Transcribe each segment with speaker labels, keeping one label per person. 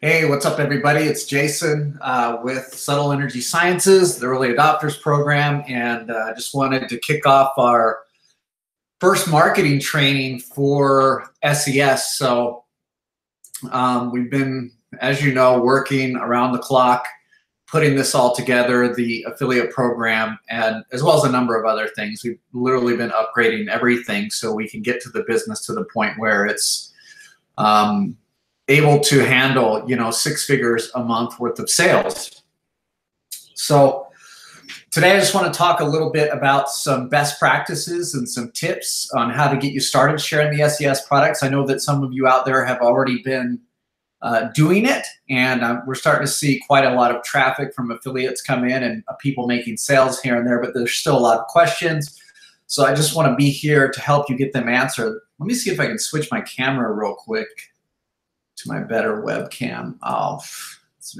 Speaker 1: Hey, what's up, everybody? It's Jason with Subtle Energy Sciences, the Early Adopters Program, and just wanted to kick off our first marketing training for SES. So we've been, as you know, working around the clock, putting this all together, the affiliate program, and as well as a number of other things. We've literally been upgrading everything so we can get to the business to the point where it's able to handle, 6 figures a month worth of sales. So today I just want to talk a little bit about some best practices and some tips on how to get you started sharing the SES products. I know that some of you out there have already been doing it, and we're starting to see quite a lot of traffic from affiliates come in and people making sales here and there, but there's still a lot of questions. So I just want to be here to help you get them answered. Let me see if I can switch my camera real quick to my better webcam. Oh,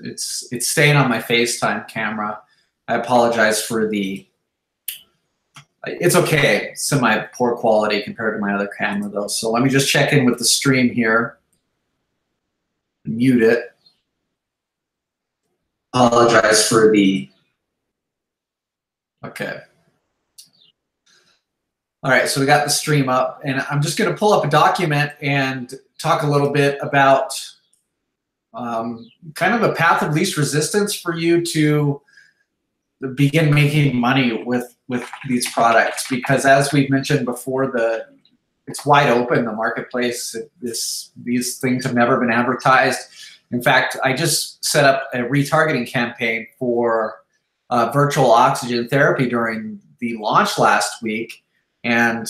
Speaker 1: it's staying on my FaceTime camera. I apologize for it's okay, semi-poor quality compared to my other camera though. So let me just check in with the stream here. Mute it. Apologize for okay. All right, so we got the stream up, and I'm just going to pull up a document and talk a little bit about kind of a path of least resistance for you to begin making money with these products. Because as we've mentioned before, it's wide open, the marketplace. These things have never been advertised. In fact, I just set up a retargeting campaign for virtual oxygen therapy during the launch last week. And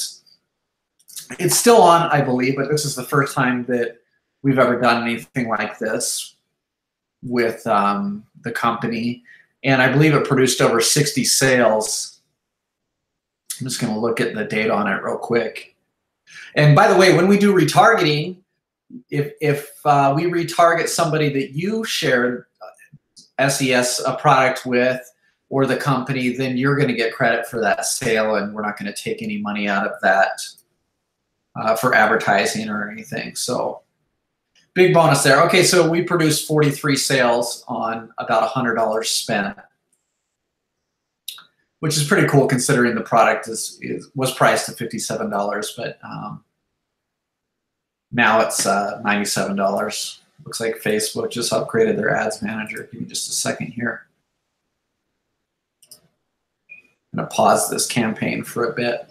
Speaker 1: it's still on, I believe, but this is the first time that we've ever done anything like this with the company. And I believe it produced over 60 sales. I'm just going to look at the data on it real quick. And by the way, when we do retargeting, if we retarget somebody that you shared SES a product with, or the company, then you're going to get credit for that sale, and we're not going to take any money out of that for advertising or anything. So big bonus there. Okay, so we produced 43 sales on about $100 spent, which is pretty cool considering the product was priced at $57, but now it's $97. Looks like Facebook just upgraded their ads manager. Give me just a second here. I'm going to pause this campaign for a bit.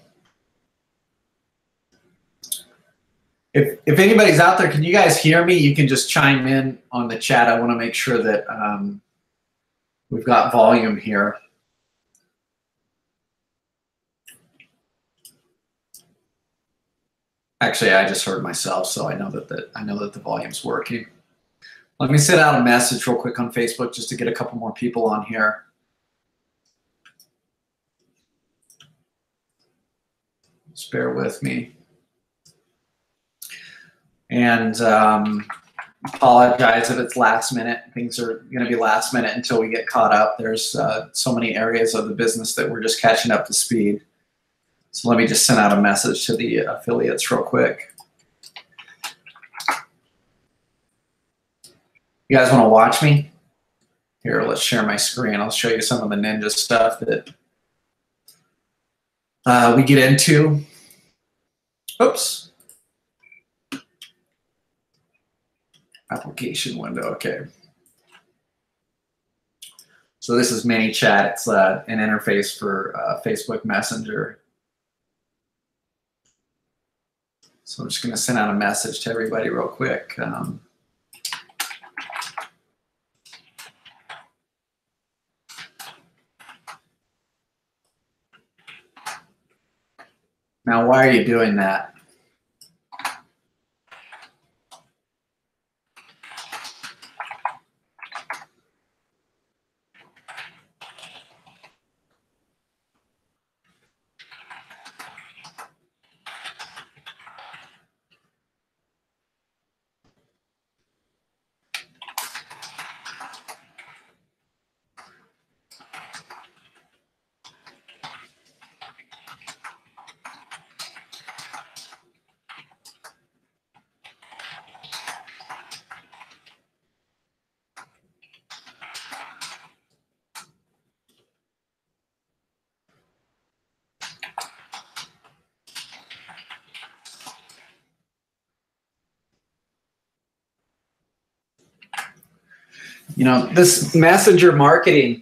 Speaker 1: If anybody's out there, can you guys hear me? You can just chime in on the chat. I want to make sure that we've got volume here. Actually, I just heard myself, so I know that the volume's working. Let me send out a message real quick on Facebook just to get a couple more people on here. Just bear with me. And apologize if it's last minute. Things are going to be last minute until we get caught up. There's so many areas of the business that we're just catching up to speed. So let me just send out a message to the affiliates real quick. You guys want to watch me? Here, let's share my screen. I'll show you some of the ninja stuff that we get into. Oops. Application window, okay. So this is ManyChat. It's an interface for Facebook Messenger. So I'm just going to send out a message to everybody real quick. Now, why are you doing that? You know, this messenger marketing,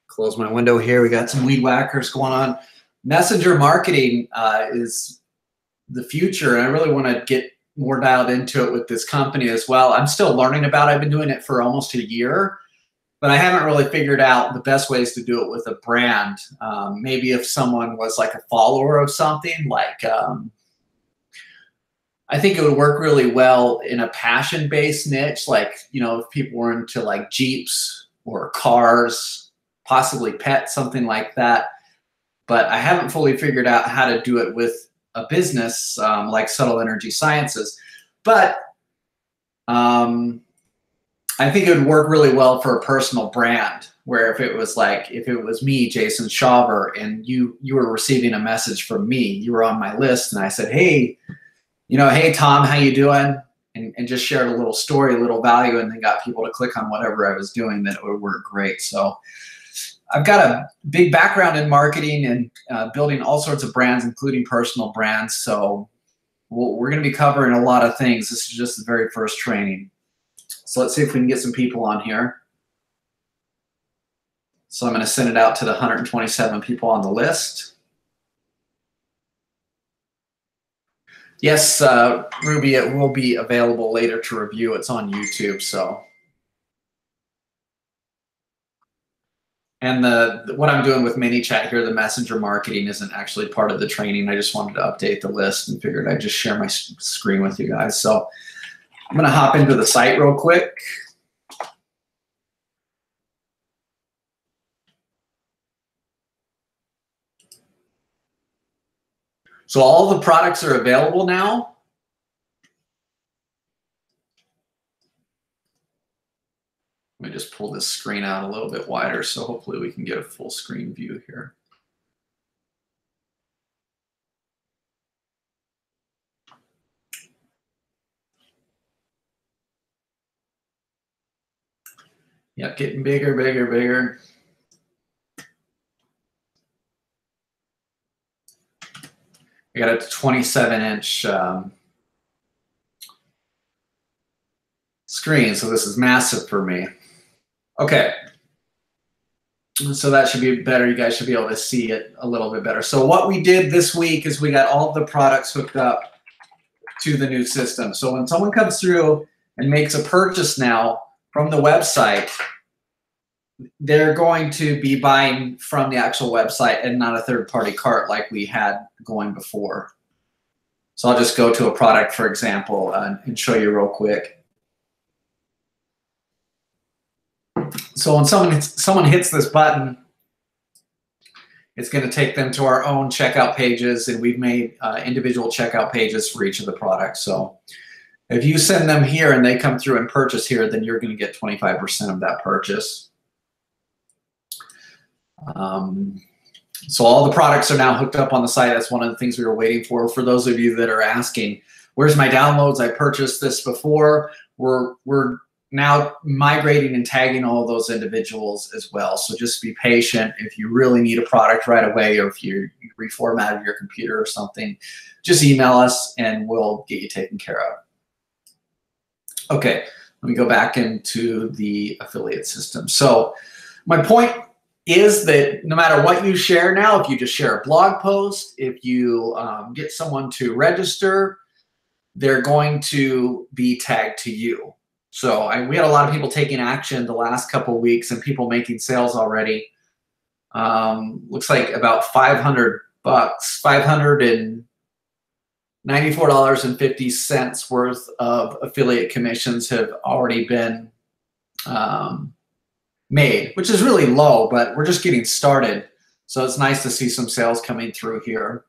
Speaker 1: close my window here. We got some weed whackers going on. Messenger marketing is the future. And I really want to get more dialed into it with this company as well. I'm still learning about it. I've been doing it for almost a year, but I haven't really figured out the best ways to do it with a brand. Maybe if someone was like a follower of something, like I think it would work really well in a passion-based niche, like, you know, if people were into like Jeeps or cars, possibly pets, something like that. But I haven't fully figured out how to do it with a business like Subtle Energy Sciences. But I think it would work really well for a personal brand, where if it was like, if it was me, Jason Shaver, and you were receiving a message from me, you were on my list, and I said, hey, you know, hey, Tom, how you doing? And just shared a little story, a little value, and then got people to click on whatever I was doing, then it would work great. So I've got a big background in marketing and building all sorts of brands, including personal brands. So we're going to be covering a lot of things. This is just the very first training. So let's see if we can get some people on here. So I'm going to send it out to the 127 people on the list. Yes, Ruby, it will be available later to review. It's on YouTube, so. And what I'm doing with ManyChat here, the messenger marketing, isn't actually part of the training. I just wanted to update the list and figured I'd just share my screen with you guys. So I'm going to hop into the site real quick. So all the products are available now. Let me just pull this screen out a little bit wider, so hopefully we can get a full screen view here. Yep, getting bigger, bigger, bigger. I got a 27-inch screen, so this is massive for me. Okay, so that should be better. You guys should be able to see it a little bit better. So what we did this week is we got all of the products hooked up to the new system. So when someone comes through and makes a purchase now from the website, they're going to be buying from the actual website and not a third-party cart like we had going before. So I'll just go to a product, for example, and show you real quick. So when someone hits this button, it's going to take them to our own checkout pages, and we've made individual checkout pages for each of the products. So if you send them here and they come through and purchase here, then you're going to get 25% of that purchase. So all the products are now hooked up on the site. That's one of the things we were waiting for. For those of you that are asking, where's my downloads? I purchased this before. We're now migrating and tagging all those individuals as well. So just be patient. If you really need a product right away, or if you reformatted your computer or something, just email us and we'll get you taken care of. Okay, let me go back into the affiliate system. So my point is that no matter what you share now, if you just share a blog post, if you get someone to register, they're going to be tagged to you. So we had a lot of people taking action the last couple of weeks and people making sales already. Looks like about $500, $594.50 worth of affiliate commissions have already been made, which is really low, but we're just getting started. So it's nice to see some sales coming through here.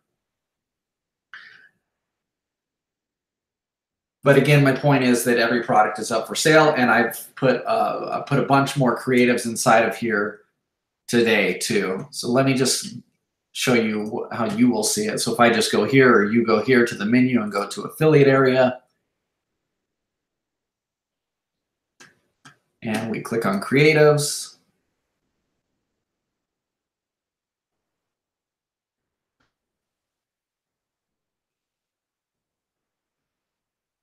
Speaker 1: But again, my point is that every product is up for sale, and I've put a bunch more creatives inside of here today too. So let me just show you how you will see it. So if I just go here, or you go here to the menu and go to affiliate area, and we click on creatives.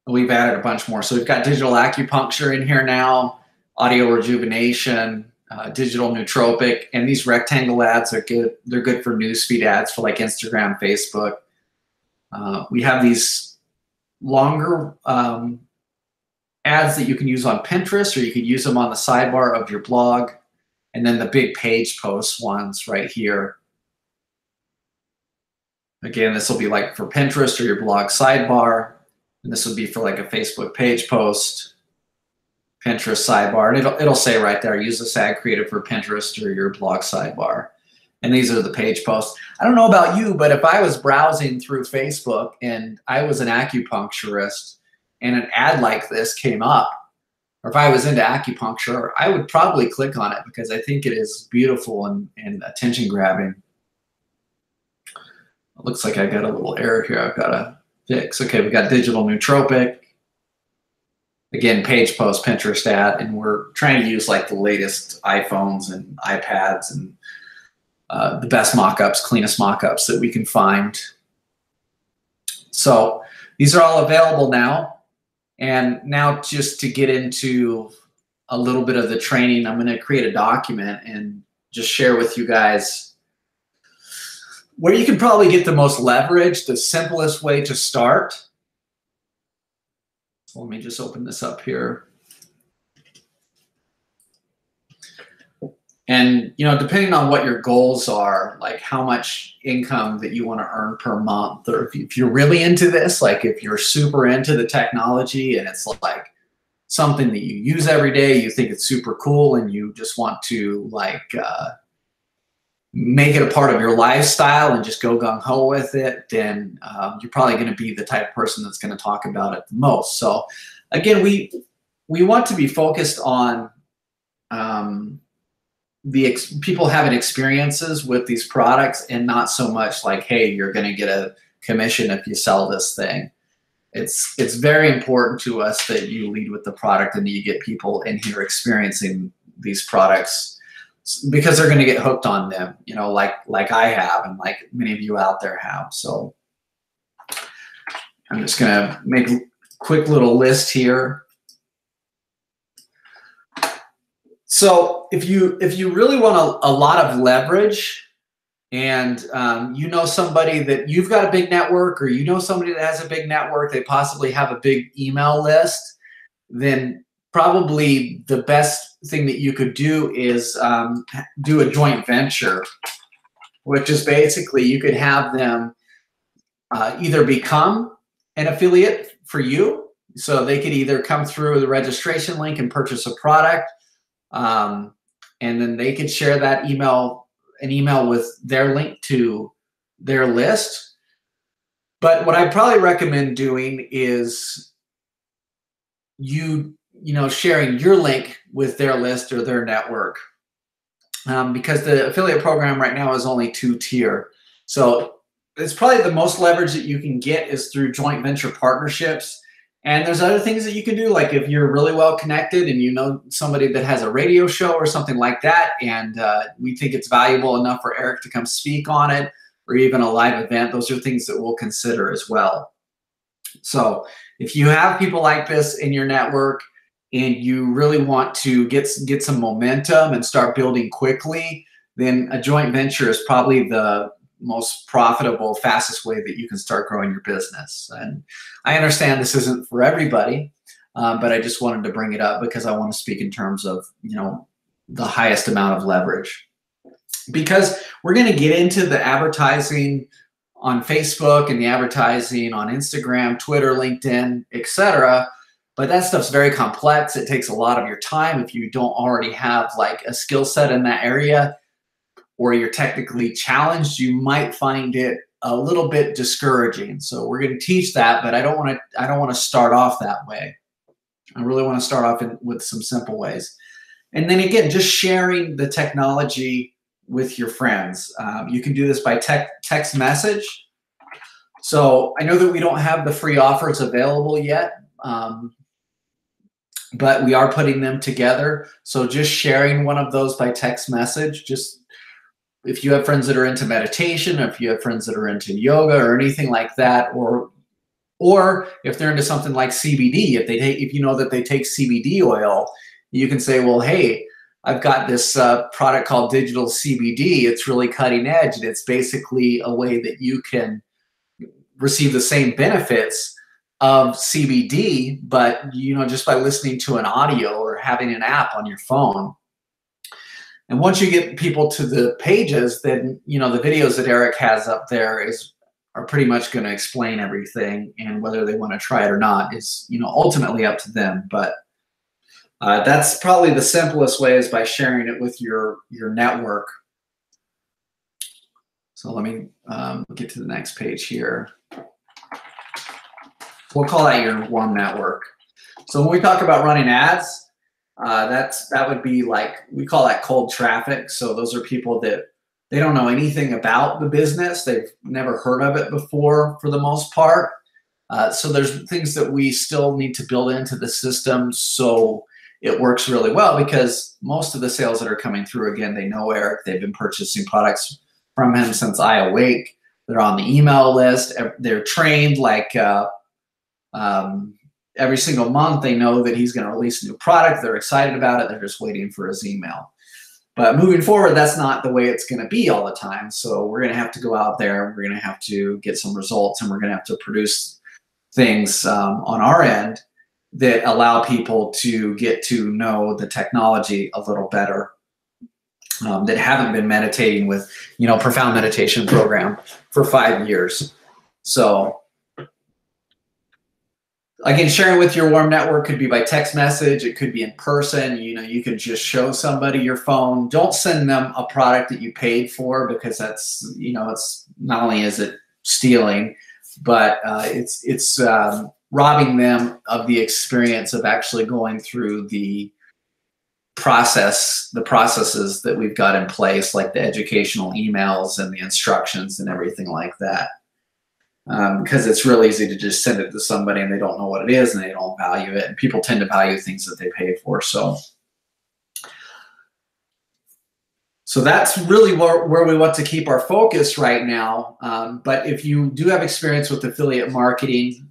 Speaker 1: We've added a bunch more. So we've got digital acupuncture in here now, audio rejuvenation, digital nootropic, and these rectangle ads are good. They're good for newsfeed ads for like Instagram, Facebook. We have these longer ads that you can use on Pinterest, or you could use them on the sidebar of your blog, and then the big page post ones right here. Again, this will be like for Pinterest or your blog sidebar, and this would be for like a Facebook page post, Pinterest sidebar, and it'll say right there, use this ad creative for Pinterest or your blog sidebar. And these are the page posts. I don't know about you, but if I was browsing through Facebook and I was an acupuncturist and an ad like this came up, or if I was into acupuncture, I would probably click on it because I think it is beautiful and attention grabbing. It looks like I got a little error here I've got to fix. Okay, we got digital nootropic. Again, page post, Pinterest ad, and we're trying to use like the latest iPhones and iPads and the best mock-ups, cleanest mock-ups that we can find. So these are all available now. And now just to get into a little bit of the training, I'm going to create a document and just share with you guys where you can probably get the most leverage, the simplest way to start. So let me just open this up here. And, you know, depending on what your goals are, like how much income that you want to earn per month, or if you're really into this, like if you're super into the technology and it's like something that you use every day, you think it's super cool and you just want to like make it a part of your lifestyle and just go gung-ho with it, then you're probably going to be the type of person that's going to talk about it the most. So again, we want to be focused on people having experiences with these products and not so much like, hey, you're going to get a commission if you sell this thing. It's very important to us that you lead with the product and that you get people in here experiencing these products because they're going to get hooked on them, you know, like I have and like many of you out there have. So I'm just going to make a quick little list here. So if you really want a lot of leverage and you know somebody that you've got a big network, or you know somebody that has a big network, they possibly have a big email list, then probably the best thing that you could do is do a joint venture, which is basically you could have them either become an affiliate for you. So they could either come through the registration link and purchase a product, and then they could share that an email with their link to their list. But what I probably recommend doing is you know, sharing your link with their list or their network, because the affiliate program right now is only 2-tier. So it's probably the most leverage that you can get is through joint venture partnerships. And there's other things that you can do, like if you're really well connected and you know somebody that has a radio show or something like that, and we think it's valuable enough for Eric to come speak on it, or even a live event, those are things that we'll consider as well. So if you have people like this in your network and you really want to get some momentum and start building quickly, then a joint venture is probably the most profitable, fastest way that you can start growing your business. And I understand this isn't for everybody, but I just wanted to bring it up because I want to speak in terms of, you know, the highest amount of leverage. Because we're going to get into the advertising on Facebook and the advertising on Instagram, Twitter, LinkedIn, etc. But that stuff's very complex. It takes a lot of your time. If you don't already have like a skill set in that area, or you're technically challenged, you might find it a little bit discouraging. So we're going to teach that, but I don't want to start off that way. I really want to start off with some simple ways. And then again, just sharing the technology with your friends. You can do this by text message. So I know that we don't have the free offers available yet, but we are putting them together. So just sharing one of those by text message, just if you have friends that are into meditation, or if you have friends that are into yoga or anything like that, or Or if they're into something like CBD, if you know that they take CBD oil, you can say, well, hey, I've got this product called Digital CBD. It's really cutting edge, and it's basically a way that you can receive the same benefits of CBD, but just by listening to an audio or having an app on your phone. And once you get people to the pages, then the videos that Eric has up there are pretty much going to explain everything, and whether they want to try it or not is ultimately up to them. But that's probably the simplest way, is by sharing it with your network. So let me get to the next page here. We'll call that your warm network. So when we talk about running ads, that would be like, we call that cold traffic. So those are people that they don't know anything about the business. They've never heard of it before, for the most part. So there's things that we still need to build into the system so it works really well, because most of the sales that are coming through, again, they know Eric. They've been purchasing products from him since I Awake. They're on the email list. They're trained like every single month. They know that he's going to release a new product. They're excited about it. They're just waiting for his email. But moving forward, that's not the way it's going to be all the time. So we're going to have to go out there. We're going to have to get some results, and we're going to have to produce things on our end that allow people to get to know the technology a little better, that haven't been meditating with, Profound Meditation Program for 5 years. So again, sharing with your warm network could be by text message. It could be in person. You can just show somebody your phone. Don't send them a product that you paid for, because that's, it's not only is it stealing, but it's robbing them of the experience of actually going through the processes that we've got in place, like the educational emails and the instructions and everything like that. Because it's real easy to just send it to somebody and they don't know what it is and they don't value it. And people tend to value things that they pay for. So that's really where we want to keep our focus right now. But if you do have experience with affiliate marketing,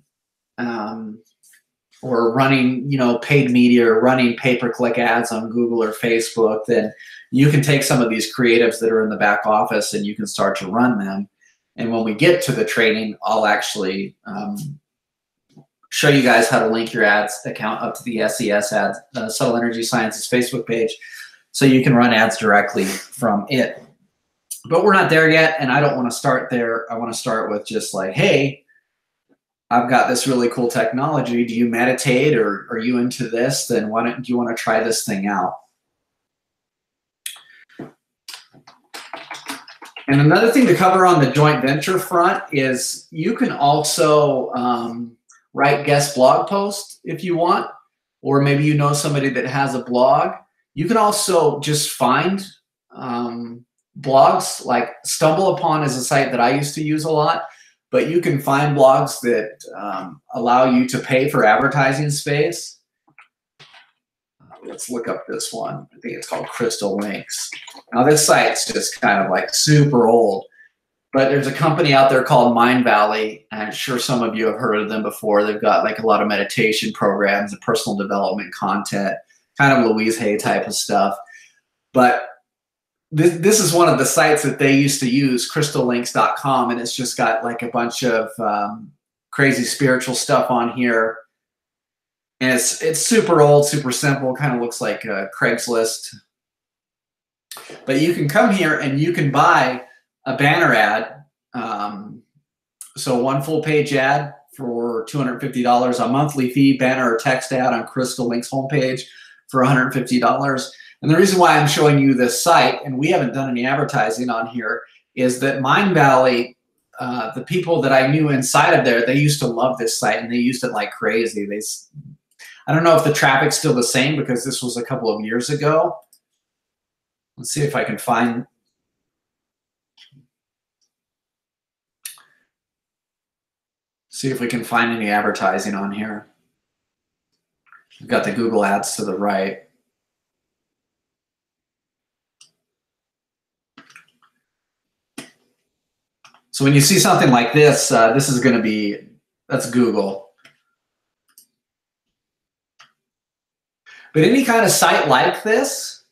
Speaker 1: or running, paid media, or running pay-per-click ads on Google or Facebook, then you can take some of these creatives that are in the back office and you can start to run them. And when we get to the training, I'll actually show you guys how to link your ads account up to the SES ads, Subtle Energy Sciences Facebook page, so you can run ads directly from it. But we're not there yet, and I don't want to start there. I want to start with just like, hey, I've got this really cool technology. Do you meditate, or are you into this? Then do you want to try this thing out? And another thing to cover on the joint venture front is you can also write guest blog posts if you want, or maybe you know somebody that has a blog. You can also just find blogs, like Stumble Upon is a site that I used to use a lot, but you can find blogs that allow you to pay for advertising space. Let's look up this one. I think it's called Crystal Links. Now this site's just kind of like super old, but there's a company out there called Mind Valley, and I'm sure some of you have heard of them before. They've got like a lot of meditation programs and personal development content, kind of Louise Hay type of stuff. But this is one of the sites that they used to use, crystallinks.com, and it's just got like a bunch of crazy spiritual stuff on here. And it's super old, super simple, kind of looks like Craigslist. But you can come here and you can buy a banner ad. So one full page ad for $250, a monthly fee banner or text ad on Crystal Links homepage for $150. And the reason why I'm showing you this site, and we haven't done any advertising on here, is that Mind Valley, the people that I knew inside of there, they used to love this site and they used it like crazy. I don't know if the traffic's still the same because this was a couple of years ago. Let's see if I can find. See if we can find any advertising on here. We've got the Google ads to the right. So when you see something like this, this is going to be That's Google. But any kind of site like this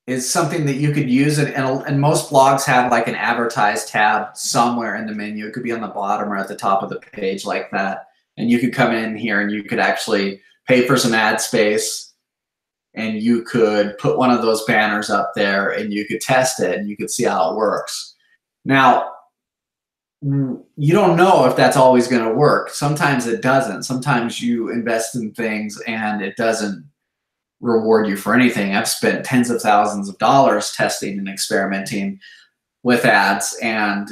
Speaker 1: is something that you could use, and most blogs have like an advertise tab somewhere in the menu. It could be on the bottom or at the top of the page like that. And you could come in here and you could actually pay for some ad space, and you could put one of those banners up there and you could test it and you could see how it works. Now, you don't know if that's always going to work. Sometimes it doesn't. Sometimes you invest in things and it doesn't reward you for anything. I've spent tens of thousands of dollars testing and experimenting with ads and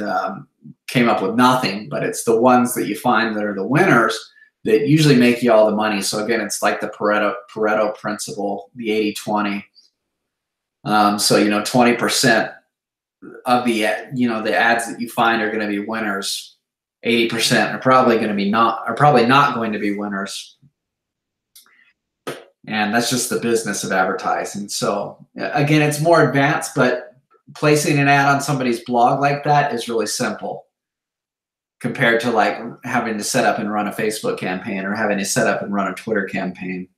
Speaker 1: came up with nothing, but it's the ones that you find that are the winners that usually make you all the money. So again, it's like the Pareto principle, the 80-20. So, 20% of the, the ads that you find are going to be winners. 80% are probably not going to be winners. And that's just the business of advertising. So again, it's more advanced, but placing an ad on somebody's blog like that is really simple compared to like having to set up and run a Facebook campaign or having to set up and run a Twitter campaign.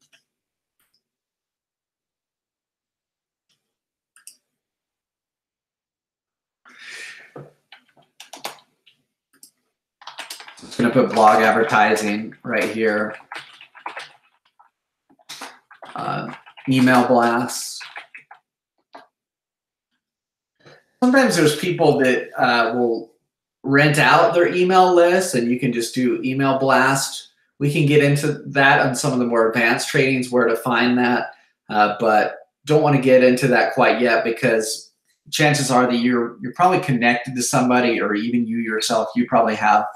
Speaker 1: So it's going to put blog advertising right here. Email blasts. Sometimes there's people that will rent out their email list, and you can just do email blast. We can get into that on some of the more advanced trainings where to find that, but don't want to get into that quite yet because chances are that you're probably connected to somebody, or even you yourself, you probably have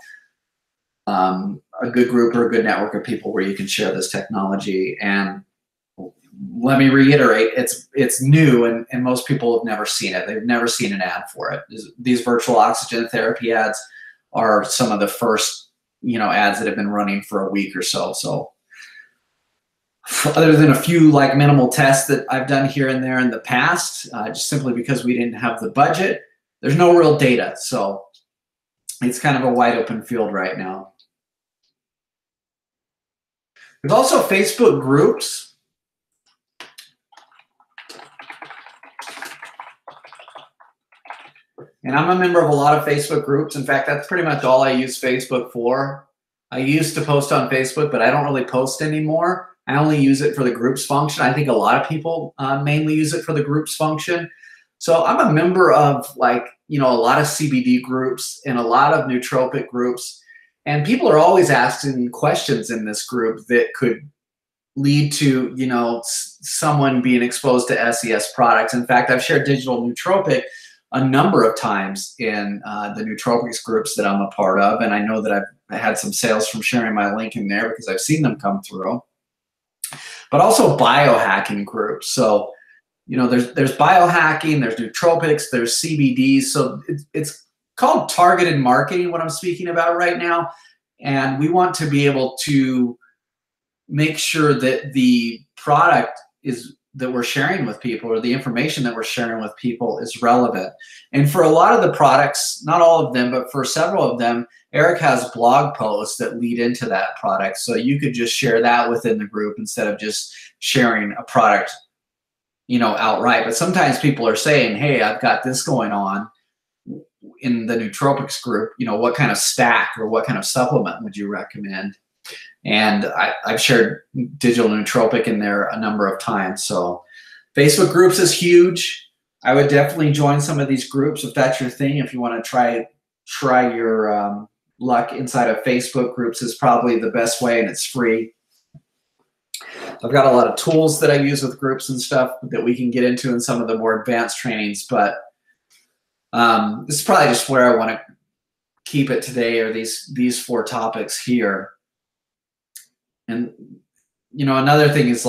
Speaker 1: a good group or a good network of people where you can share this technology. And let me reiterate, it's new, and most people have never seen it. They've never seen an ad for it. These virtual oxygen therapy ads are some of the first, ads that have been running for a week or so. So other than a few like minimal tests that I've done here and there in the past, just simply because we didn't have the budget, there's no real data. So it's kind of a wide open field right now. There's also Facebook groups. And I'm a member of a lot of Facebook groups. In fact, that's pretty much all I use Facebook for. I used to post on Facebook, but I don't really post anymore. I only use it for the groups function. I think a lot of people mainly use it for the groups function. So I'm a member of a lot of CBD groups and a lot of nootropic groups. And people are always asking questions in this group that could lead to, someone being exposed to SES products. In fact, I've shared digital nootropic a number of times in the nootropics groups that I'm a part of. And I know that I've had some sales from sharing my link in there because I've seen them come through. But also biohacking groups. So, there's biohacking, there's nootropics, there's CBD. So it's called targeted marketing, what I'm speaking about right now. And we want to be able to make sure that the product that we're sharing with people, or the information that we're sharing with people, is relevant. And for a lot of the products, not all of them, but for several of them, Eric has blog posts that lead into that product. So you could just share that within the group instead of just sharing a product, outright. But sometimes people are saying, hey, I've got this going on in the nootropics group. What kind of stack or what kind of supplement would you recommend? And I've shared digital nootropic in there a number of times. So Facebook groups is huge. I would definitely join some of these groups if that's your thing. If you want to try your luck inside of Facebook groups, is probably the best way, and it's free. I've got a lot of tools that I use with groups and stuff that we can get into in some of the more advanced trainings, but this is probably just where I want to keep it today, or these 4 topics here. And, another thing is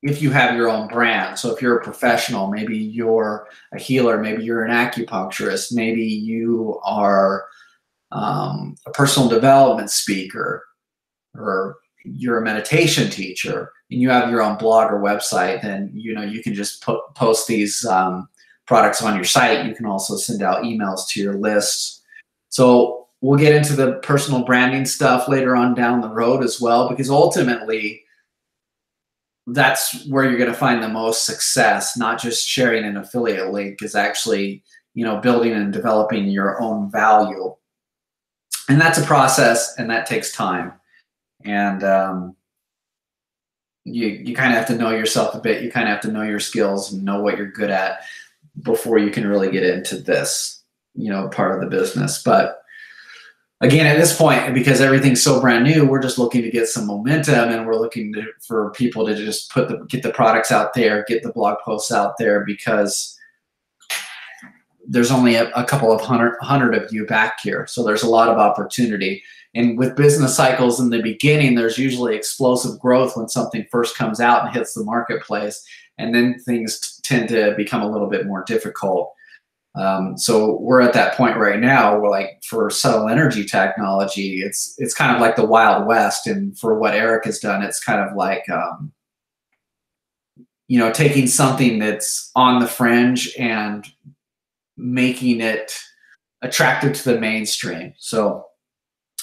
Speaker 1: if you have your own brand. So if you're a professional, maybe you're a healer, maybe you're an acupuncturist, maybe you are a personal development speaker, or you're a meditation teacher, and you have your own blog or website, then, you can just post these products on your site. You can also send out emails to your lists. So we'll get into the personal branding stuff later on down the road as well, because ultimately that's where you're going to find the most success. Not just sharing an affiliate link, is actually, you know, building and developing your own value. And that's a process, and that takes time. And you kind of have to know yourself a bit. You kind of have to know your skills and know what you're good at before you can really get into this, you know, part of the business. But again, at this point, because everything's so brand new, we're just looking to get some momentum, and we're looking for people to just get the products out there, get the blog posts out there, because there's only a couple of hundred of you back here. So there's a lot of opportunity. And with business cycles in the beginning, there's usually explosive growth when something first comes out and hits the marketplace. And then things tend to become a little bit more difficult. So we're at that point right now where, like, for subtle energy technology, it's kind of like the Wild West. And for what Eric has done, it's kind of like, you know, taking something that's on the fringe and making it attractive to the mainstream. So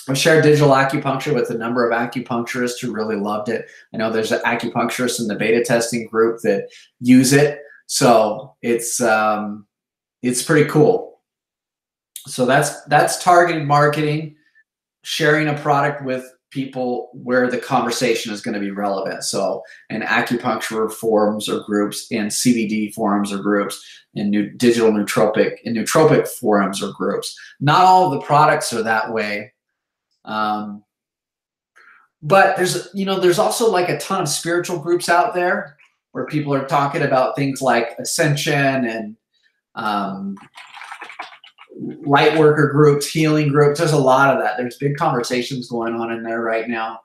Speaker 1: I've shared digital acupuncture with a number of acupuncturists who really loved it. I know there's acupuncturists in the beta testing group that use it. So it's pretty cool. So that's targeted marketing, sharing a product with people where the conversation is going to be relevant. So in acupuncture forums or groups, in CBD forums or groups, in digital nootropic forums or groups. Not all of the products are that way. But there's also like a ton of spiritual groups out there where people are talking about things like ascension and light worker groups, healing groups. There's a lot of that. There's big conversations going on in there right now.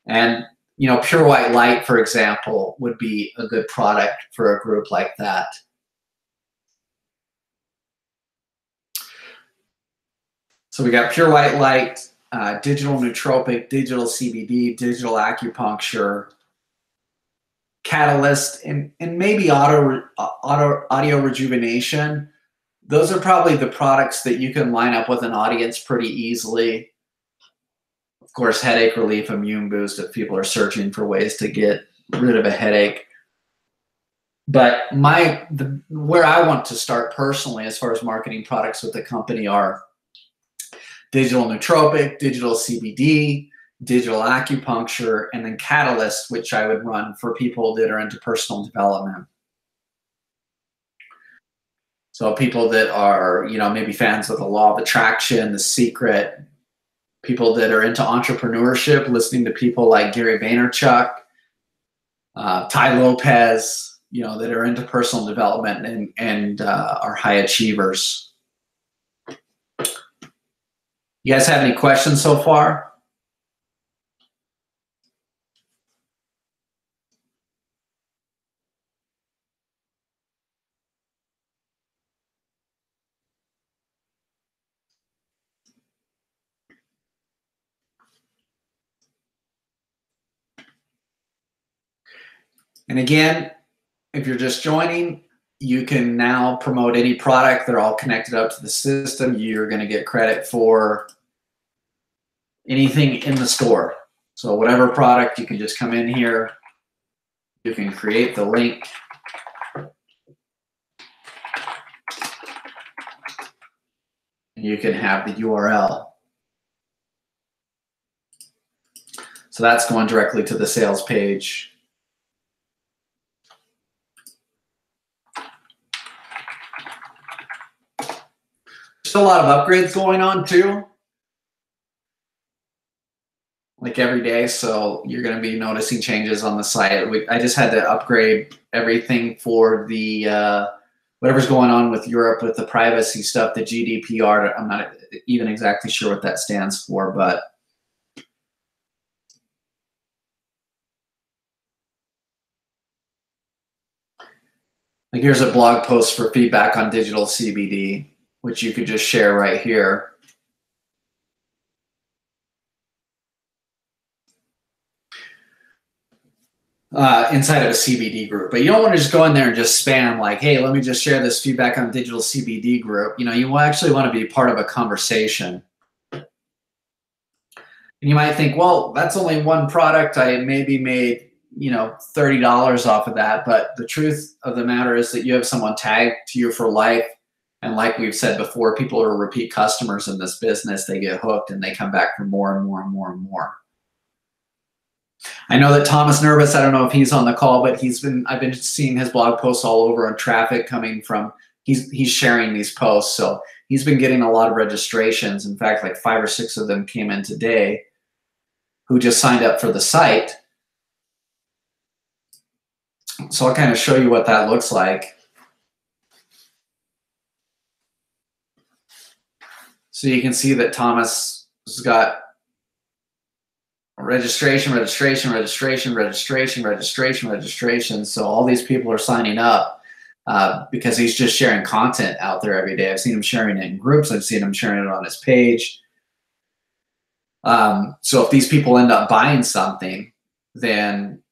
Speaker 1: And, you know, Pure White Light, for example, would be a good product for a group like that. So we got Pure White Light, digital nootropic, digital CBD, digital acupuncture, catalyst, and maybe audio rejuvenation. Those are probably the products that you can line up with an audience pretty easily. Of course, headache relief, immune boost, if people are searching for ways to get rid of a headache. But where I want to start personally as far as marketing products with the company are digital nootropic, digital CBD, digital acupuncture, and then catalyst, which I would run for people that are into personal development. So people that are, you know, maybe fans of the law of attraction, The Secret, people that are into entrepreneurship, listening to people like Gary Vaynerchuk, Tai Lopez, you know, that are into personal development and are high achievers. You guys have any questions so far? And again, if you're just joining, you can now promote any product. They're all connected up to the system. You're going to get credit for anything in the store. So whatever product, you can just come in here. You can create the link. And you can have the URL. So that's going directly to the sales page. Still a lot of upgrades going on too, like every day. So you're going to be noticing changes on the site. I just had to upgrade everything for the whatever's going on with Europe with the privacy stuff, the GDPR. I'm not even exactly sure what that stands for, but like here's a blog post for feedback on digital CBD, which you could just share right here. Inside of a CBD group. But you don't want to just go in there and just spam like, hey, let me just share this feedback on digital CBD group. You know, you actually want to be part of a conversation. And you might think, well, that's only one product. I maybe made, $30 off of that. But the truth of the matter is that you have someone tagged to you for life. And like we've said before, people are repeat customers in this business. They get hooked and they come back for more and more and more and more. I know that Thomas Nervous, I don't know if he's on the call, but I've been seeing his blog posts all over on traffic coming from, he's sharing these posts. So he's been getting a lot of registrations. In fact, like 5 or 6 of them came in today who just signed up for the site. So I'll kind of show you what that looks like. So you can see that Thomas has got registration. So all these people are signing up because he's just sharing content out there every day. I've seen him sharing it in groups. I've seen him sharing it on his page. So if these people end up buying something, then,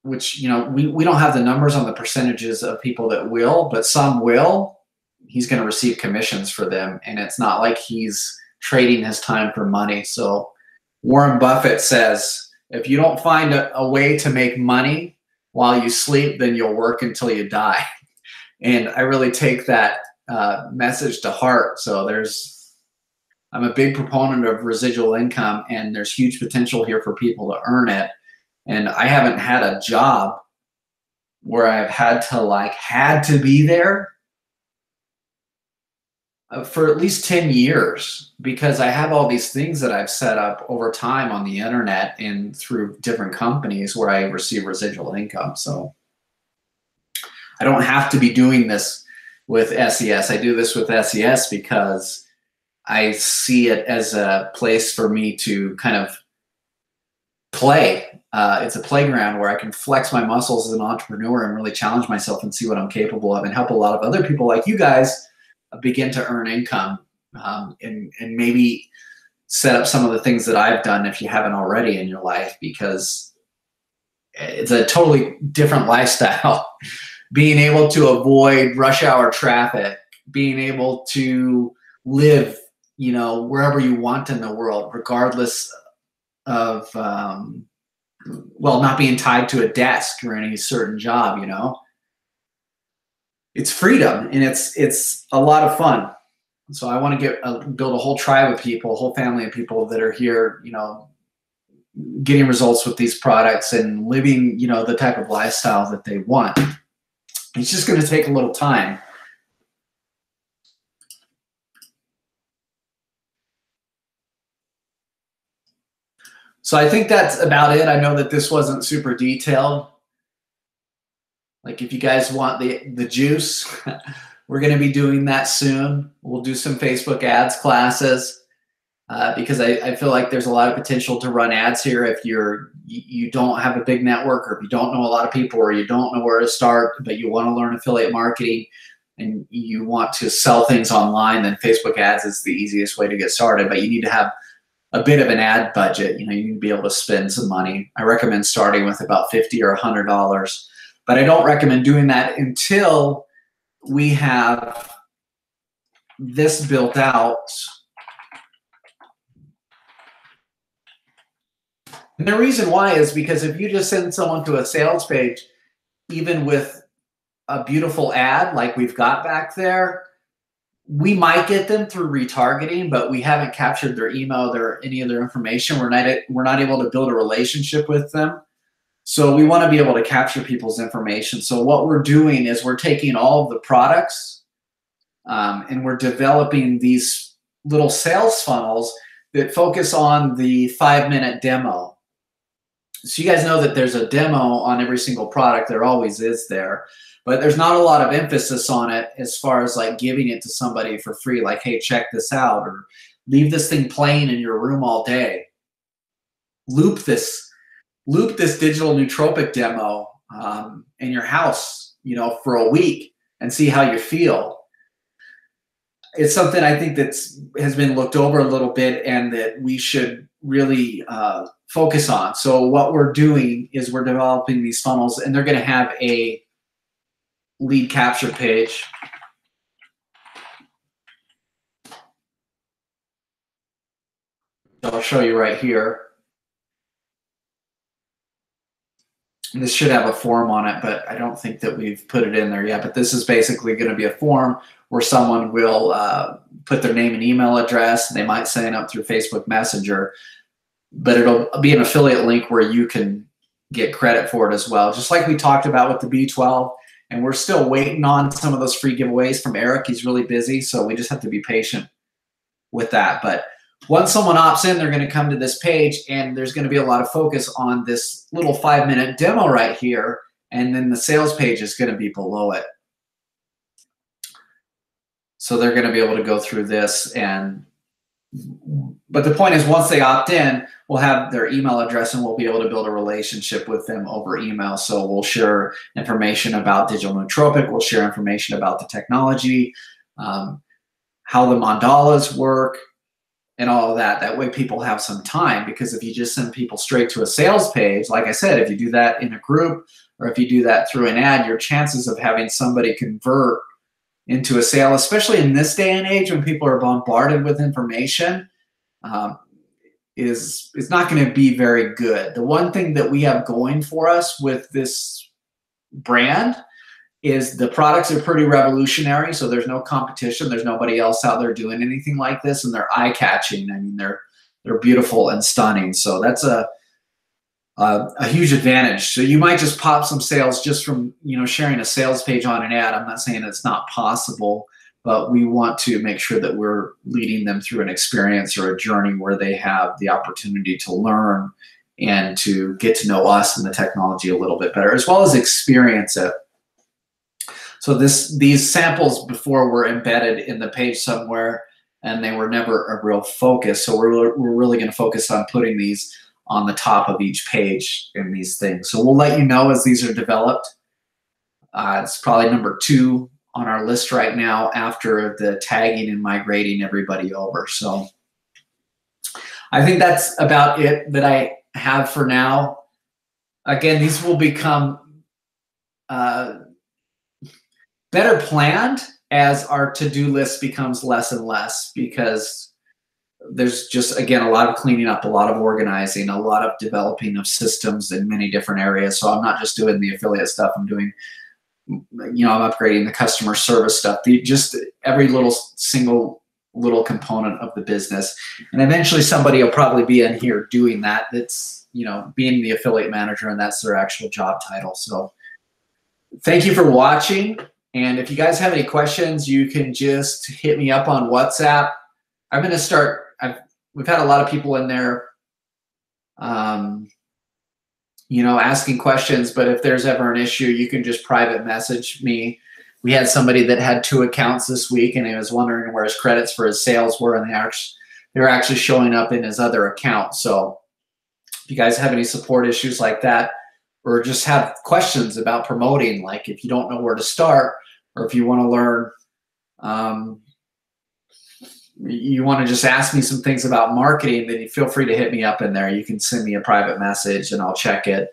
Speaker 1: which, we don't have the numbers on the percentages of people that will, but some will, he's going to receive commissions for them. And it's not like he's trading his time for money. So Warren Buffett says, if you don't find a way to make money while you sleep, then you'll work until you die. And I really take that message to heart. So I'm a big proponent of residual income, and there's huge potential here for people to earn it. And I haven't had a job where I've had to be there for at least 10 years, because I have all these things that I've set up over time on the internet and through different companies where I receive residual income. So I don't have to be doing this with SES. I do this with SES because I see it as a place for me to kind of play. It's a playground where I can flex my muscles as an entrepreneur and really challenge myself and see what I'm capable of, and help a lot of other people like you guys begin to earn income, and maybe set up some of the things that I've done if you haven't already in your life, because it's a totally different lifestyle. Being able to avoid rush hour traffic, being able to live, wherever you want in the world, regardless of, not being tied to a desk or any certain job, It's freedom, and it's a lot of fun. So I want to build a whole tribe of people, a whole family of people that are here, getting results with these products and living, the type of lifestyle that they want. It's just going to take a little time. So I think that's about it. I know that this wasn't super detailed. Like, if you guys want the juice, we're going to be doing that soon. We'll do some Facebook ads classes because I feel like there's a lot of potential to run ads here. If you don't have a big network, or if you don't know a lot of people, or you don't know where to start, but you want to learn affiliate marketing and you want to sell things online, then Facebook ads is the easiest way to get started. But you need to have a bit of an ad budget. You need to be able to spend some money. I recommend starting with about $50 or $100. But I don't recommend doing that until we have this built out. And the reason why is because if you just send someone to a sales page, even with a beautiful ad like we've got back there, we might get them through retargeting, but we haven't captured their email, any of their information. We're not able to build a relationship with them. So we want to be able to capture people's information. So what we're doing is we're taking all of the products and we're developing these little sales funnels that focus on the 5-minute demo. So you guys know that there's a demo on every single product. There always is there. But there's not a lot of emphasis on it as far as like giving it to somebody for free. Like, hey, check this out, or leave this thing playing in your room all day. Loop this digital nootropic demo in your house, for a week and see how you feel. It's something I think has been looked over a little bit and that we should really focus on. So what we're doing is we're developing these funnels, and they're going to have a lead capture page. I'll show you right here. And this should have a form on it, but I don't think that we've put it in there yet. But this is basically going to be a form where someone will put their name and email address, and they might sign up through Facebook Messenger. But it'll be an affiliate link where you can get credit for it as well, just like we talked about with the B12. And we're still waiting on some of those free giveaways from Eric. He's really busy, so we just have to be patient with that. But once someone opts in, they're going to come to this page, and there's going to be a lot of focus on this little 5-minute demo right here, and then the sales page is going to be below it. So they're going to be able to go through this, but the point is, once they opt in, we'll have their email address, and we'll be able to build a relationship with them over email. So we'll share information about digital nootropic, we'll share information about the technology, how the mandalas work, and all of that. That way people have some time, because if you just send people straight to a sales page, like I said, if you do that in a group or if you do that through an ad, your chances of having somebody convert into a sale, especially in this day and age when people are bombarded with information, is not going to be very good. The one thing that we have going for us with this brand is the products are pretty revolutionary, so there's no competition. There's nobody else out there doing anything like this, and they're eye-catching. I mean, they're beautiful and stunning. So that's a huge advantage. So you might just pop some sales just from sharing a sales page on an ad. I'm not saying it's not possible, but we want to make sure that we're leading them through an experience or a journey where they have the opportunity to learn and to get to know us and the technology a little bit better, as well as experience it. So these samples before were embedded in the page somewhere, and they were never a real focus. So we're really going to focus on putting these on the top of each page in these things. So we'll let you know as these are developed. It's probably number 2 on our list right now after the tagging and migrating everybody over. So I think that's about it that I have for now. Again, these will become better planned as our to-do list becomes less and less, because there's just, again, a lot of cleaning up, a lot of organizing, a lot of developing of systems in many different areas. So I'm not just doing the affiliate stuff. I'm doing, I'm upgrading the customer service stuff, just every single little component of the business. And eventually somebody will probably be in here doing that. That's, being the affiliate manager, and that's their actual job title. So thank you for watching. And if you guys have any questions, you can just hit me up on WhatsApp. I'm going to start, we've had a lot of people in there, asking questions, but if there's ever an issue, you can just private message me. We had somebody that had 2 accounts this week, and he was wondering where his credits for his sales were, and they were actually showing up in his other account. So if you guys have any support issues like that, or just have questions about promoting, like if you don't know where to start, or if you want to learn, you want to just ask me some things about marketing, then you feel free to hit me up in there. You can send me a private message and I'll check it.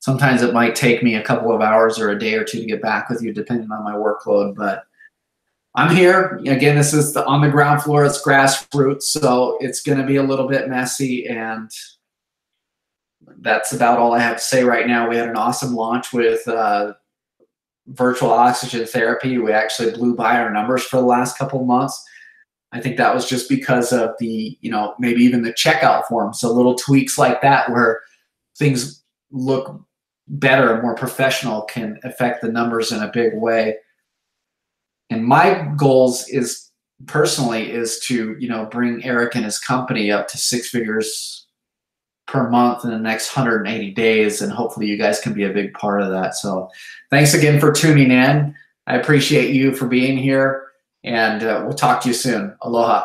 Speaker 1: Sometimes it might take me a couple of hours or a day or 2 to get back with you, depending on my workload, but I'm here. Again, this is on the ground floor. It's grassroots, so it's going to be a little bit messy, and that's about all I have to say right now. We had an awesome launch with virtual oxygen therapy. We actually blew by our numbers for the last couple of months. I think that was just because of the, maybe even the checkout form. So little tweaks like that where things look better and more professional can affect the numbers in a big way. And my goals personally is to, bring Eric and his company up to 6 figures per month in the next 180 days. And hopefully you guys can be a big part of that. So thanks again for tuning in. I appreciate you for being here, and we'll talk to you soon. Aloha.